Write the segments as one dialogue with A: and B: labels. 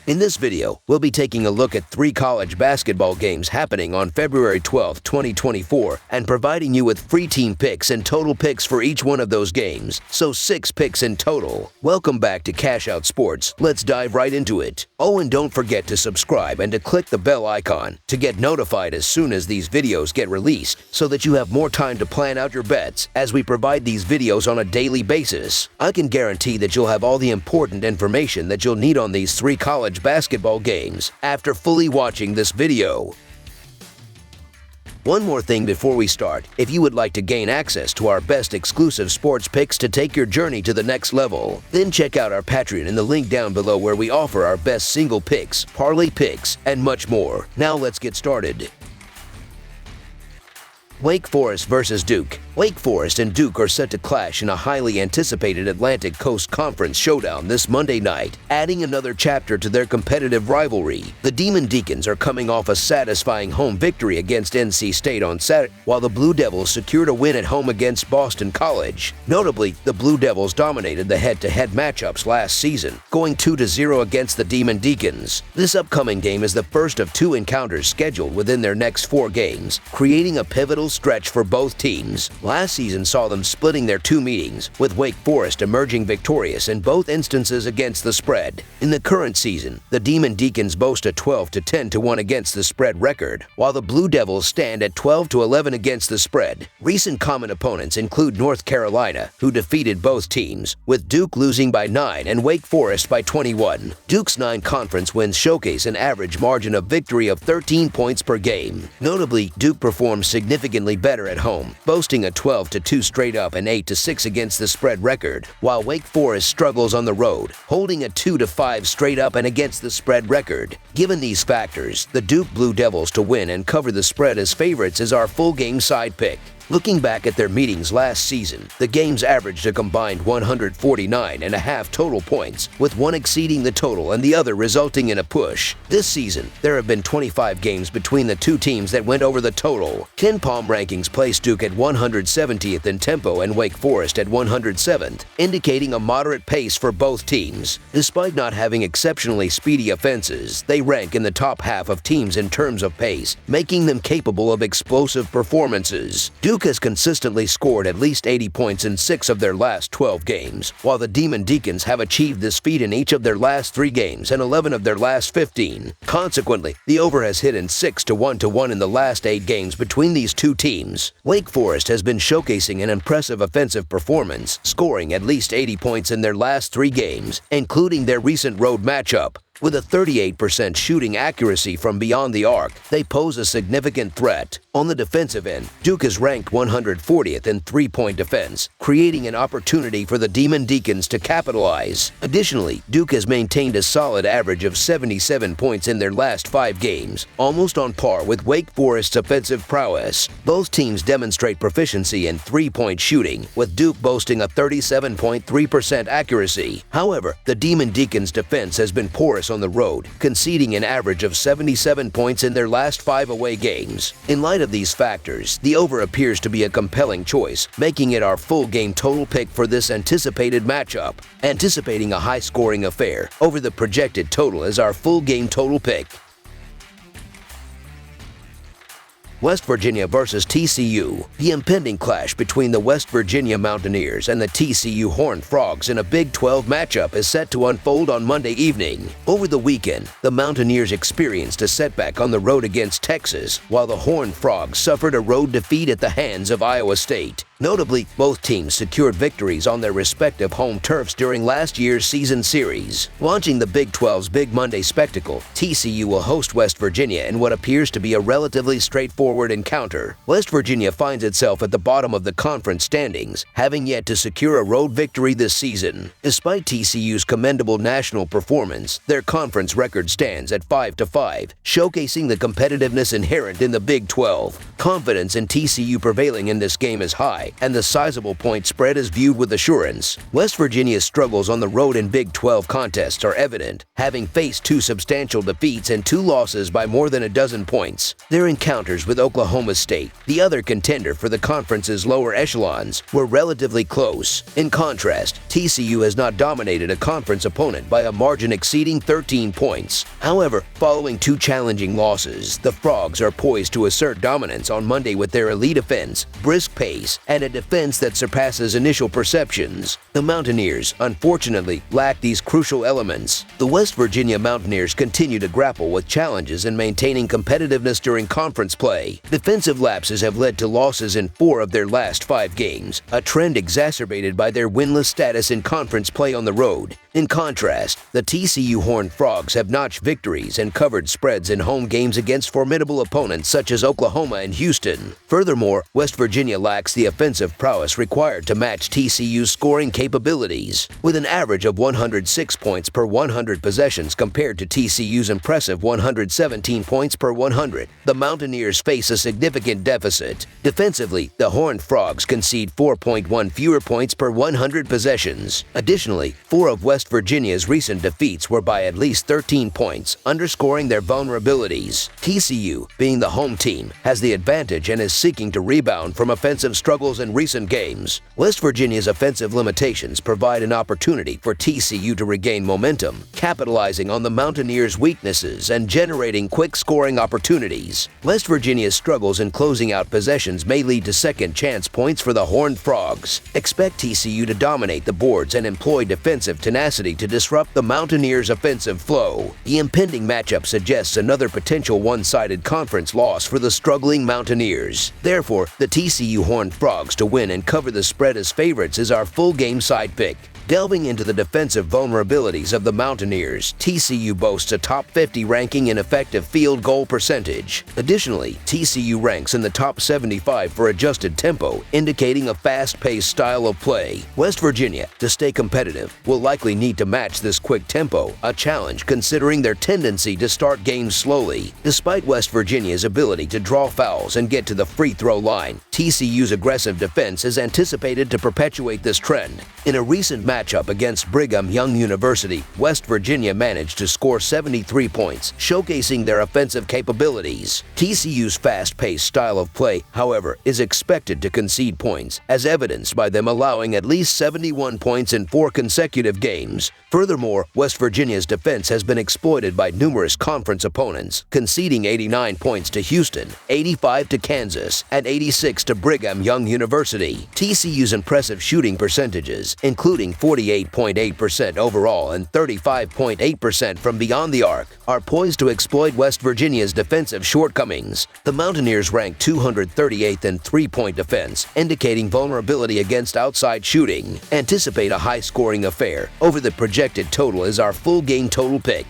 A: In this video, we'll be taking a look at 3 college basketball games happening on February 12, 2024, and providing you with free team picks and total picks for each one of those games, so 6 picks in total. Welcome back to Cash Out Sports. Let's dive right into it. Oh, and don't forget to subscribe and to click the bell icon to get notified as soon as these videos get released, so that you have more time to plan out your bets as we provide these videos on a daily basis. I can guarantee that you'll have all the important information that you'll need on these 3 college basketball games after fully watching this video. One more thing before we start: if you would like to gain access to our best exclusive sports picks to take your journey to the next level, then check out our Patreon in the link down below, where we offer our best single picks, parlay picks, and much more. Now let's get started. Wake Forest versus Duke. Wake Forest and Duke are set to clash in a highly anticipated Atlantic Coast Conference showdown this Monday night, adding another chapter to their competitive rivalry. The Demon Deacons are coming off a satisfying home victory against NC State on Saturday, while the Blue Devils secured a win at home against Boston College. Notably, the Blue Devils dominated the head-to-head matchups last season, going 2-0 against the Demon Deacons. This upcoming game is the first of 2 encounters scheduled within their next 4 games, creating a pivotal stretch for both teams. Last season saw them splitting their 2 meetings, with Wake Forest emerging victorious in both instances against the spread. In the current season, the Demon Deacons boast a 12-10-1 against the spread record, while the Blue Devils stand at 12-11 against the spread. Recent common opponents include North Carolina, who defeated both teams, with Duke losing by 9 and Wake Forest by 21. Duke's 9 conference wins showcase an average margin of victory of 13 points per game. Notably, Duke performs significantly better at home, boasting a 12-2 straight up and 8-6 against the spread record, while Wake Forest struggles on the road, holding a 2-5 straight up and against the spread record. Given these factors, the Duke Blue Devils to win and cover the spread as favorites is our full game side pick. Looking back at their meetings last season, the games averaged a combined 149.5 total points, with one exceeding the total and the other resulting in a push. This season, there have been 25 games between the 2 teams that went over the total. KenPom rankings place Duke at 170th in tempo and Wake Forest at 107th, indicating a moderate pace for both teams. Despite not having exceptionally speedy offenses, they rank in the top half of teams in terms of pace, making them capable of explosive performances. Duke has consistently scored at least 80 points in 6 of their last 12 games, while the Demon Deacons have achieved this feat in each of their last 3 games and 11 of their last 15. Consequently, the over has hit in 6-1-1 in the last 8 games between these 2 teams. Wake Forest has been showcasing an impressive offensive performance, scoring at least 80 points in their last 3 games, including their recent road matchup. With a 38% shooting accuracy from beyond the arc, they pose a significant threat. On the defensive end, Duke is ranked 140th in 3-point defense, creating an opportunity for the Demon Deacons to capitalize. Additionally, Duke has maintained a solid average of 77 points in their last 5 games, almost on par with Wake Forest's offensive prowess. Both teams demonstrate proficiency in 3-point shooting, with Duke boasting a 37.3% accuracy. However, the Demon Deacons' defense has been porous on the road, conceding an average of 77 points in their last 5 away games. In light of these factors, the over appears to be a compelling choice, making it our full game total pick for this anticipated matchup. Anticipating a high-scoring affair, over the projected total is our full game total pick. West Virginia versus TCU. The impending clash between the West Virginia Mountaineers and the TCU Horned Frogs in a Big 12 matchup is set to unfold on Monday evening. Over the weekend, the Mountaineers experienced a setback on the road against Texas, while the Horned Frogs suffered a road defeat at the hands of Iowa State. Notably, both teams secured victories on their respective home turfs during last year's season series. Launching the Big 12's Big Monday spectacle, TCU will host West Virginia in what appears to be a relatively straightforward encounter. West Virginia finds itself at the bottom of the conference standings, having yet to secure a road victory this season. Despite TCU's commendable national performance, their conference record stands at 5-5, showcasing the competitiveness inherent in the Big 12. Confidence in TCU prevailing in this game is high, high, and the sizable point spread is viewed with assurance. West Virginia's struggles on the road in Big 12 contests are evident, having faced 2 substantial defeats and 2 losses by more than a dozen points. Their encounters with Oklahoma State, the other contender for the conference's lower echelons, were relatively close. In contrast, TCU has not dominated a conference opponent by a margin exceeding 13 points. However, following 2 challenging losses, the Frogs are poised to assert dominance on Monday with their elite offense, brisk pace, and a defense that surpasses initial perceptions. The Mountaineers, unfortunately, lack these crucial elements. The West Virginia Mountaineers continue to grapple with challenges in maintaining competitiveness during conference play. Defensive lapses have led to losses in 4 of their last 5 games, a trend exacerbated by their winless status in conference play on the road. In contrast, the TCU Horned Frogs have notched victories and covered spreads in home games against formidable opponents such as Oklahoma and Houston. Furthermore, West Virginia lacks the offensive prowess required to match TCU's scoring capabilities. With an average of 106 points per 100 possessions compared to TCU's impressive 117 points per 100, the Mountaineers face a significant deficit. Defensively, the Horned Frogs concede 4.1 fewer points per 100 possessions. Additionally, 4 of West Virginia's recent defeats were by at least 13 points, underscoring their vulnerabilities. TCU, being the home team, has the advantage and is seeking to rebound from offensive struggles in recent games. West Virginia's offensive limitations provide an opportunity for TCU to regain momentum, capitalizing on the Mountaineers' weaknesses and generating quick scoring opportunities. West Virginia's struggles in closing out possessions may lead to second-chance points for the Horned Frogs. Expect TCU to dominate the boards and employ defensive tenacity to disrupt the Mountaineers' offensive flow. The impending matchup suggests another potential one-sided conference loss for the struggling Mountaineers. Therefore, the TCU Horned Frogs to win and cover the spread as favorites is our full game side pick. Delving into the defensive vulnerabilities of the Mountaineers, TCU boasts a top 50 ranking in effective field goal percentage. Additionally, TCU ranks in the top 75 for adjusted tempo, indicating a fast-paced style of play. West Virginia, to stay competitive, will likely need to match this quick tempo, a challenge considering their tendency to start games slowly. Despite West Virginia's ability to draw fouls and get to the free throw line, TCU's aggressive defense is anticipated to perpetuate this trend. In a recent matchup against Brigham Young University, West Virginia managed to score 73 points, showcasing their offensive capabilities. TCU's fast-paced style of play, however, is expected to concede points, as evidenced by them allowing at least 71 points in 4 consecutive games. Furthermore, West Virginia's defense has been exploited by numerous conference opponents, conceding 89 points to Houston, 85 to Kansas, and 86 to Brigham Young University. TCU's impressive shooting percentages, including 48.8% overall and 35.8% from beyond the arc, are poised to exploit West Virginia's defensive shortcomings. The Mountaineers rank 238th in three-point defense, indicating vulnerability against outside shooting. Anticipate a high-scoring affair. Over the projected total is our full game total pick.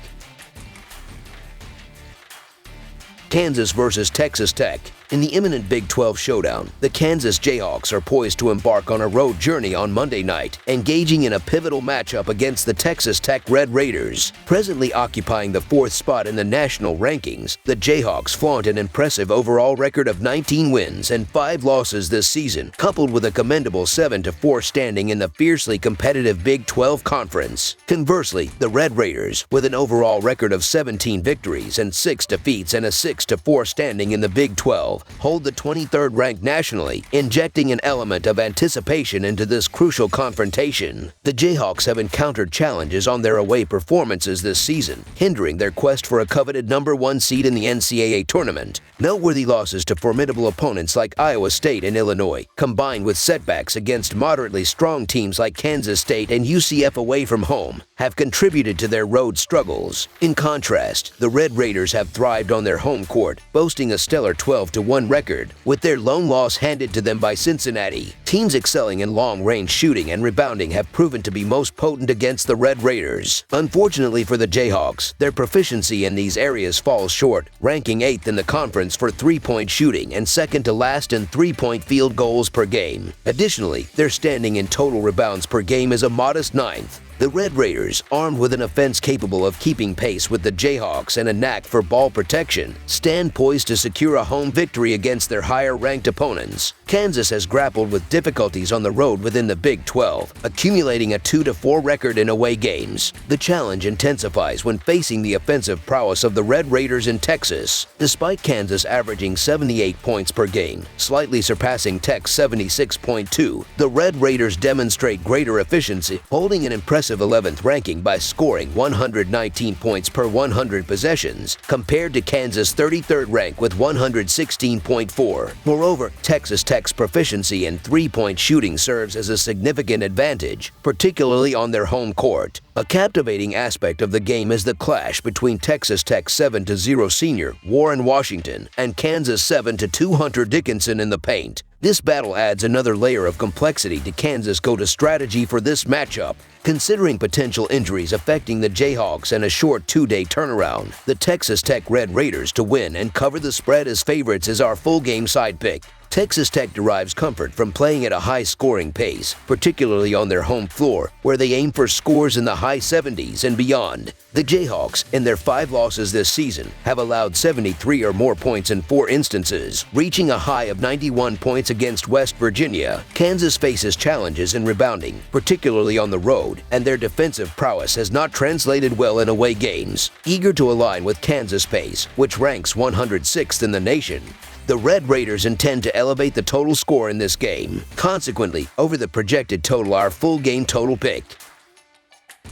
A: Kansas versus Texas Tech. In the imminent Big 12 showdown, the Kansas Jayhawks are poised to embark on a road journey on Monday night, engaging in a pivotal matchup against the Texas Tech Red Raiders. Presently occupying the 4th spot in the national rankings, the Jayhawks flaunt an impressive overall record of 19 wins and 5 losses this season, coupled with a commendable 7-4 standing in the fiercely competitive Big 12 Conference. Conversely, the Red Raiders, with an overall record of 17 victories and 6 defeats and a 6-4 standing in the Big 12, hold the 23rd rank nationally, injecting an element of anticipation into this crucial confrontation. The Jayhawks have encountered challenges on their away performances this season, hindering their quest for a coveted number 1 seed in the NCAA tournament. Noteworthy losses to formidable opponents like Iowa State and Illinois, combined with setbacks against moderately strong teams like Kansas State and UCF away from home, have contributed to their road struggles. In contrast, the Red Raiders have thrived on their home court, boasting a stellar 12-1 record, with their lone loss handed to them by Cincinnati. Teams excelling in long-range shooting and rebounding have proven to be most potent against the Red Raiders. Unfortunately for the Jayhawks, their proficiency in these areas falls short, ranking 8th in the conference for three-point shooting and second to last in three-point field goals per game. Additionally, their standing in total rebounds per game is a modest 9th. The Red Raiders, armed with an offense capable of keeping pace with the Jayhawks and a knack for ball protection, stand poised to secure a home victory against their higher-ranked opponents. Kansas has grappled with difficulties on the road within the Big 12, accumulating a 2-4 record in away games. The challenge intensifies when facing the offensive prowess of the Red Raiders in Texas. Despite Kansas averaging 78 points per game, slightly surpassing Tech's 76.2, the Red Raiders demonstrate greater efficiency, holding an impressive 11th ranking by scoring 119 points per 100 possessions, compared to Kansas' 33rd rank with 116.4. Moreover, Texas Tech's proficiency in three-point shooting serves as a significant advantage, particularly on their home court. A captivating aspect of the game is the clash between Texas Tech's 7-0 senior Warren Washington and Kansas 7-2 Hunter Dickinson in the paint. This battle adds another layer of complexity to Kansas' go-to strategy for this matchup. Considering potential injuries affecting the Jayhawks and a short 2-day turnaround, the Texas Tech Red Raiders to win and cover the spread as favorites is our full game side pick. Texas Tech derives comfort from playing at a high-scoring pace, particularly on their home floor, where they aim for scores in the high 70s and beyond. The Jayhawks, in their 5 losses this season, have allowed 73 or more points in 4 instances, reaching a high of 91 points against West Virginia. Kansas faces challenges in rebounding, particularly on the road, and their defensive prowess has not translated well in away games. Eager to align with Kansas' pace, which ranks 106th in the nation, the Red Raiders intend to elevate the total score in this game. Consequently, over the projected total, our full game total pick.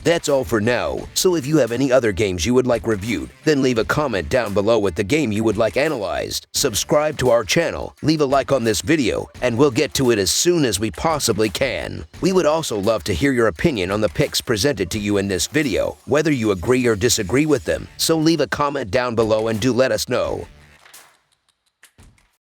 A: That's all for now, so if you have any other games you would like reviewed, then leave a comment down below with the game you would like analyzed. Subscribe to our channel, leave a like on this video, and we'll get to it as soon as we possibly can. We would also love to hear your opinion on the picks presented to you in this video, whether you agree or disagree with them, so leave a comment down below and do let us know.